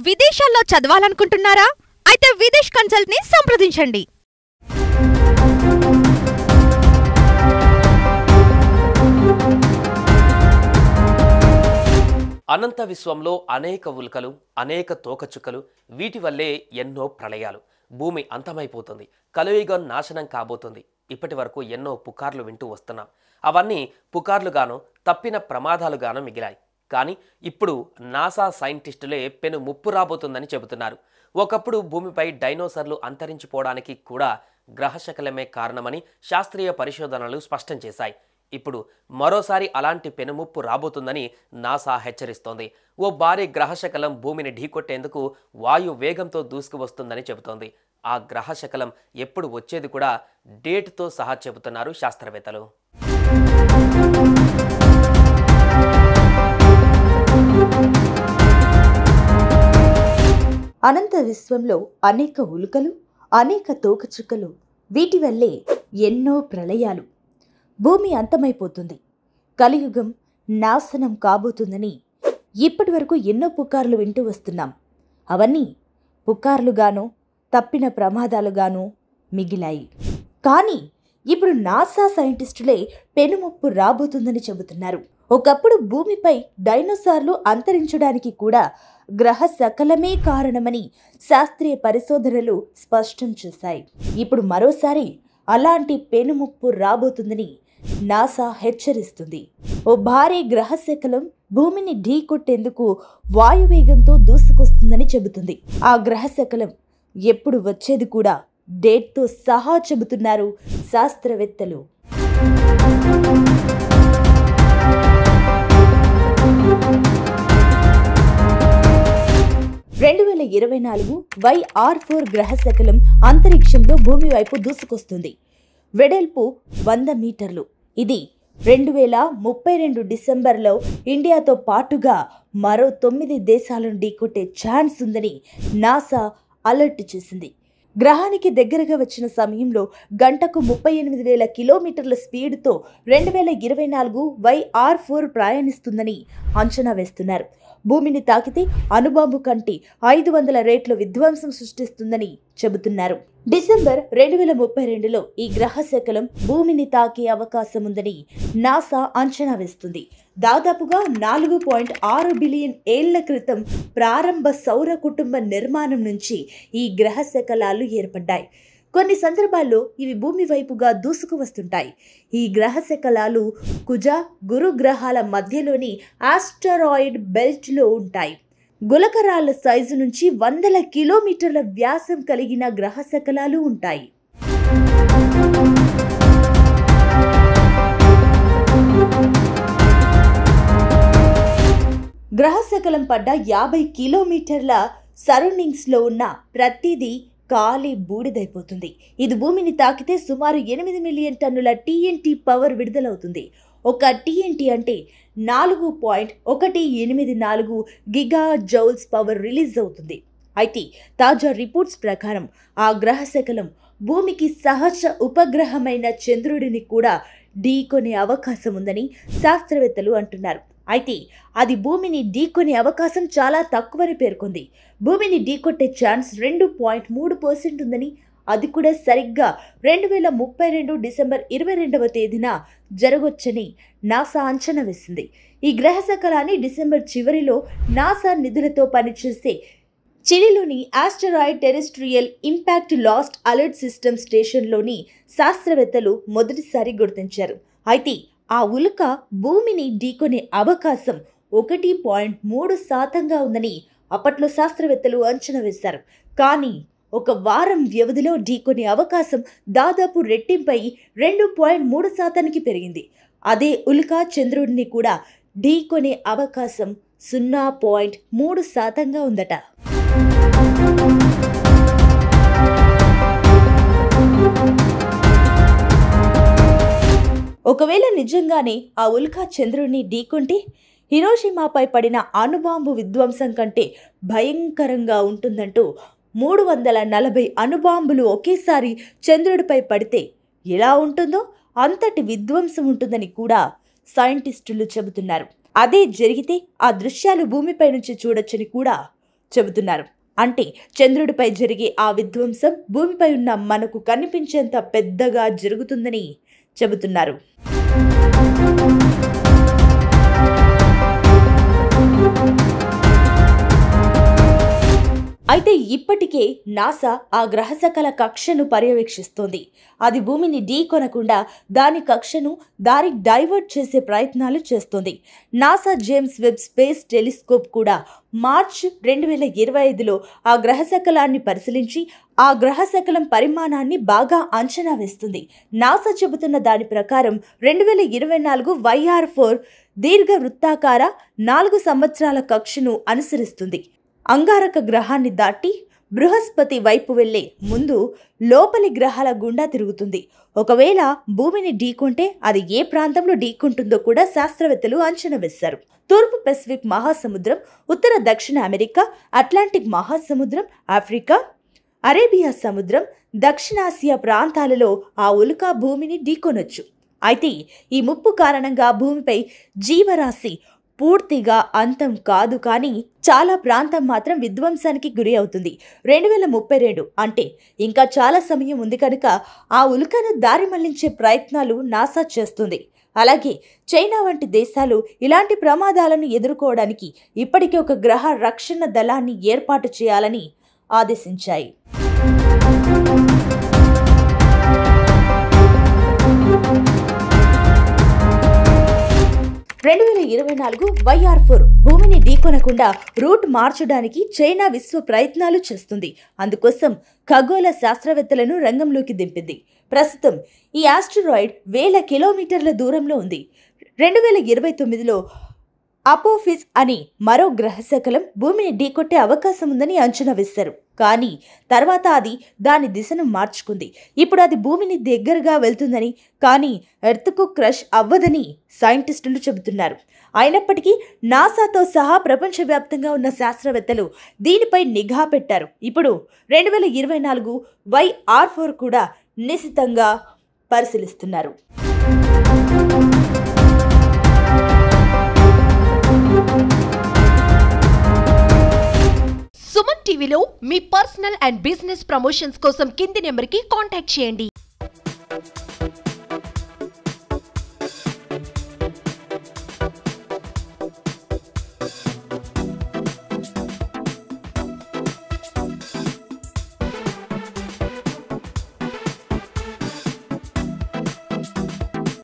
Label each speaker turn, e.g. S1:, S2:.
S1: విదేశాల్లో చదవాలనుకుంటున్నారా? అయితే విదేశ్ కన్సల్ట్ ని సంప్రదించండి.
S2: అనంత విశ్వంలో అనేక ఉల్కలు, అనేక తోకచుక్కలు, వీటి వల్లే ఎన్నో ప్రళయాలు. భూమి అంతమైపోతుంది, కలియుగం నాశనం కాబోతుంది. ఇప్పటి వరకు ఎన్నో పుకార్లు వింటూ వస్తున్నాం. అవన్నీ పుకార్లుగానో తప్పిన ప్రమాదాలుగానో మిగిలాయి. కానీ ఇప్పుడు నాసా సైంటిస్టులే పెను ముప్పు రాబోతుందని చెబుతున్నారు. ఒకప్పుడు భూమిపై డైనోసార్లు అంతరించిపోవడానికి కూడా గ్రహశకలమే కారణమని శాస్త్రీయ పరిశోధనలు స్పష్టం చేశాయి. ఇప్పుడు మరోసారి అలాంటి పెనుముప్పు రాబోతుందని నాసా హెచ్చరిస్తోంది. ఓ భారీ గ్రహశకలం భూమిని ఢీకొట్టేందుకు వాయు వేగంతో దూసుకువస్తుందని చెబుతోంది. ఆ గ్రహశకలం ఎప్పుడు వచ్చేది కూడా డేట్తో సహా చెబుతున్నారు శాస్త్రవేత్తలు.
S3: అనంత విశ్వంలో అనేక ఉల్కలు, అనేక తోకచుక్కలు, వీటి వల్లే ఎన్నో ప్రళయాలు. భూమి అంతమైపోతుంది, కలియుగం నాశనం కాబోతుందని ఇప్పటి వరకు ఎన్నో పుకార్లు వింటూ వస్తున్నాం. అవన్నీ పుకార్లుగానో తప్పిన ప్రమాదాలుగానో మిగిలాయి. కానీ ఇప్పుడు నాసా సైంటిస్టులే పెనుముప్పు రాబోతుందని చెబుతున్నారు. ఒకప్పుడు భూమిపై డైనోసార్లు అంతరించడానికి కూడా గ్రహ శకలమే కారణమని శాస్త్రీయ పరిశోధనలు స్పష్టం చేశాయి. ఇప్పుడు మరోసారి అలాంటి పెనుముప్పు రాబోతుందని నాసా హెచ్చరిస్తుంది. ఓ భారీ గ్రహశకలం భూమిని ఢీకొట్టేందుకు వాయువేగంతో దూసుకొస్తుందని చెబుతుంది. ఆ గ్రహశకలం ఎప్పుడు వచ్చేది కూడా డేట్తో సహా చెబుతున్నారు శాస్త్రవేత్తలు. 2024 YR4 గ్రహశకలం అంతరిక్షంలో భూమి వైపు దూసుకొస్తుంది. వెడల్పు 100 మీటర్లు. ఇది 2032 డిసెంబర్లో ఇండియాతో పాటుగా మరో 9 దేశాలను ఢీకొట్టే ఛాన్స్ ఉందని నాసా అలర్ట్ చేసింది. గ్రహానికి దగ్గరగా వచ్చిన సమయంలో గంటకు 38,000 కిలోమీటర్ల స్పీడ్తో 2024 YR4 ప్రయాణిస్తుందని అంచనా వేస్తున్నారు. భూమిని తాకితే అణుబాంబు కంటే 500 రెట్ల విధ్వంసం సృష్టిస్తుందని చెబుతున్నారు. డిసెంబర్ 2032లో ఈ గ్రహశకలం భూమిని తాకే అవకాశం ఉందని నాసా అంచనా వేస్తుంది. దాదాపుగా 4.6 బిలియన్ ఏళ్ల క్రితం ప్రారంభ సౌర కుటుంబ నిర్మాణం నుంచి ఈ గ్రహశకలాలు ఏర్పడ్డాయి. కొన్ని సందర్భాల్లో ఇవి భూమి వైపుగా దూసుకు వస్తుంటాయి. ఈ గ్రహశకలాలు కుజ, గురు గ్రహాల మధ్యలోని ఆస్టరాయిడ్ బెల్ట్లో ఉంటాయి. గులకరాళ్ల సైజు నుంచి 100 కిలోమీటర్ల వ్యాసం కలిగిన గ్రహశకలాలు ఉంటాయి. గ్రహశకలం పడ్డ 50 కిలోమీటర్ల సరౌండింగ్స్లో ఉన్న ప్రతిదీ కాలి బూడిదైపోతుంది. ఇది భూమిని తాకితే సుమారు 8 మిలియన్ టన్నుల TNT పవర్ విడుదలవుతుంది. ఒక TNT అంటే 4.184 గిగా జౌల్స్ పవర్ రిలీజ్ అవుతుంది. అయితే తాజా రిపోర్ట్స్ ప్రకారం ఆ గ్రహశకలం భూమికి సహజ ఉపగ్రహమైన చంద్రుడిని కూడా ఢీకొనే అవకాశం ఉందని శాస్త్రవేత్తలు అంటున్నారు. అయితే అది భూమిని ఢీకొనే అవకాశం చాలా తక్కువని పేర్కొంది. భూమిని ఢీకొట్టే ఛాన్స్ 2.3% ఉందని, అది కూడా సరిగ్గా 2032 డిసెంబర్ 22వ తేదీన జరగొచ్చని నాసా అంచనా వేసింది. ఈ గ్రహశకలాన్ని డిసెంబర్ చివరిలో నాసా నిధులతో పనిచేసే చిలీలోని asteroid terrestrial impact last alert system స్టేషన్లోని శాస్త్రవేత్తలు మొదటిసారి గుర్తించారు. అయితే ఆ ఉల్క భూమిని ఢీకొనే అవకాశం 1.3% ఉందని అప్పట్లో శాస్త్రవేత్తలు అంచనా వేశారు. కానీ ఒక వారం వ్యవధిలో ఢీకొనే అవకాశం దాదాపు రెట్టింపై 2.3%కి పెరిగింది. అదే ఉల్క చంద్రుడిని కూడా ఢీకొనే అవకాశం 0.3% ఉందట. ఒకవేళ నిజంగానే ఆ ఉల్కా చంద్రుడిని ఢీకొంటే హిరోషిమాపై పడిన అణుబాంబు విధ్వంసం కంటే భయంకరంగా ఉంటుందంటూ 340 అణుబాంబులు ఒకేసారి చంద్రుడిపై పడితే ఎలా ఉంటుందో అంతటి విధ్వంసం ఉంటుందని కూడా సైంటిస్టులు చెబుతున్నారు. అదే జరిగితే ఆ దృశ్యాలు భూమిపై నుంచి చూడొచ్చని కూడా చెబుతున్నారు. అంటే చంద్రుడిపై జరిగే ఆ విధ్వంసం భూమిపై ఉన్న మనకు కనిపించేంత పెద్దగా జరుగుతుందని చెబుతున్నారు. అయితే ఇప్పటికే నాసా ఆ గ్రహశకల కక్షను పర్యవేక్షిస్తోంది. అది భూమిని ఢీకొనకుండా దాని కక్షను దారి డైవర్ట్ చేసే ప్రయత్నాలు చేస్తోంది. NASA James Webb space telescope కూడా మార్చ్ 2025లో ఆ గ్రహశకలాన్ని పరిశీలించి ఆ గ్రహశకలం పరిమాణాన్ని బాగా అంచనా వేస్తుంది. నాసా చెబుతున్న దాని ప్రకారం 2024 YR4 దీర్ఘ వృత్తాకార 4 సంవత్సరాల కక్షను అనుసరిస్తుంది. అంగారక గ్రహాన్ని దాటి బృహస్పతి వైపు వెళ్లే ముందు లోపలి గ్రహాల గుండా తిరుగుతుంది. ఒకవేళ భూమిని ఢీకొంటే అది ఏ ప్రాంతంలో ఢీకొంటుందో కూడా శాస్త్రవేత్తలు అంచనా వేశారు. తూర్పు పెసిఫిక్ మహాసముద్రం, ఉత్తర దక్షిణ అమెరికా, అట్లాంటిక్ మహాసముద్రం, ఆఫ్రికా, అరేబియా సముద్రం, దక్షిణాసియా ప్రాంతాలలో ఆ ఉల్క భూమిని ఢీకొనొచ్చు. అయితే ఈ ముప్పు కారణంగా భూమిపై జీవరాశి పూర్తిగా అంతం కాదు, కానీ చాలా ప్రాంతం మాత్రం విధ్వంసానికి గురి అవుతుంది. 2032 అంటే ఇంకా చాలా సమయం ఉంది కనుక ఆ ఉల్కను దారి మళ్లించే ప్రయత్నాలు నాసా చేస్తుంది. అలాగే చైనా వంటి దేశాలు ఇలాంటి ప్రమాదాలను ఎదుర్కోవడానికి ఇప్పటికే ఒక గ్రహ రక్షణ దళాన్ని ఏర్పాటు చేయాలని ఆదేశించాయి. 2024 YR4 భూమిని ఢీకొనకుండా రూట్ మార్చడానికి చైనా విశ్వ ప్రయత్నాలు చేస్తుంది. అందుకోసం ఖగోళ శాస్త్రవేత్తలను రంగంలోకి దింపింది. ప్రస్తుతం ఈ ఆస్టరాయిడ్ 1000 కిలోమీటర్ల దూరంలో ఉంది. 2029లో అపోఫిస్ అని మరో గ్రహశకలం భూమిని ఢీకొట్టే అవకాశం ఉందని అంచనా వేశారు. కానీ తర్వాత అది దాని దిశను మార్చుకుంది. ఇప్పుడు అది భూమిని దగ్గరగా వెళ్తుందని, కానీ ఎర్త్కు క్రష్ అవ్వదని సైంటిస్టులు చెబుతున్నారు. అయినప్పటికీ నాసాతో సహా ప్రపంచవ్యాప్తంగా ఉన్న శాస్త్రవేత్తలు దీనిపై నిఘా పెట్టారు. ఇప్పుడు 2024 YR4 కూడా నిశితంగా పరిశీలిస్తున్నారు.
S4: సుమన్ టీవీలో మీ పర్సనల్ అండ్ బిజినెస్ ప్రమోషన్స్ కోసం కింది నెంబర్కి కాంటాక్ట్ చేయండి.